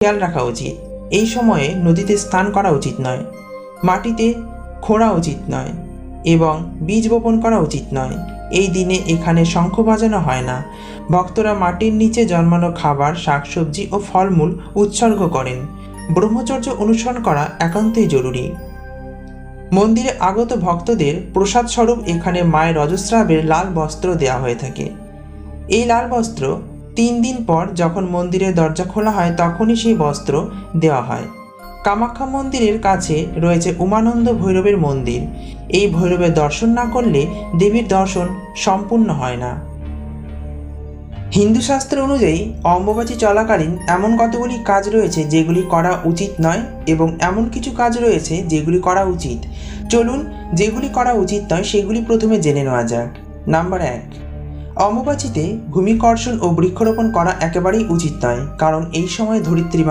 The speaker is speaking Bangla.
খেয়াল রাখা উচিত। এই সময়ে নদীতে স্নান করা উচিত নয়, মাটিতে খোঁড়া উচিত নয় এবং বীজ বপন করা উচিত নয়। এই দিনে এখানে শঙ্খ বাজানো হয় না। ভক্তরা মাটির নিচে জন্মানো খাবার, শাকসবজি ও ফলমূল উৎসর্গ করেন। ব্রহ্মচর্য অনুসরণ করা একান্তই জরুরি। মন্দিরে আগত ভক্তদের প্রসাদ স্বরূপ এখানে মায়ের রজস্রাবের লাল বস্ত্র দেওয়া হয়ে থাকে। এই লাল বস্ত্র 3 দিন পর যখন মন্দিরের দরজা খোলা হয় তখনই সেই বস্ত্র দেওয়া হয়। কামাখ্যা মন্দিরের কাছে রয়েছে উমানন্দ ভৈরবের মন্দির। এই ভৈরবের দর্শন না করলে দেবীর দর্শন সম্পূর্ণ হয় না। হিন্দু শাস্ত্র অনুযায়ী অম্বুবাচী চলাকালীন এমন কতগুলি কাজ রয়েছে যেগুলি করা উচিত নয় এবং এমন কিছু কাজ রয়েছে যেগুলি করা উচিত। চলুন যেগুলি করা উচিত নয় সেগুলি প্রথমে জেনে নেওয়া যাক। নাম্বার 1, অম্বুবাচীতে ভূমিকর্ষণ ও বৃক্ষরোপণ করা একেবারেই উচিত নয়, কারণ এই সময় ধরিত্রী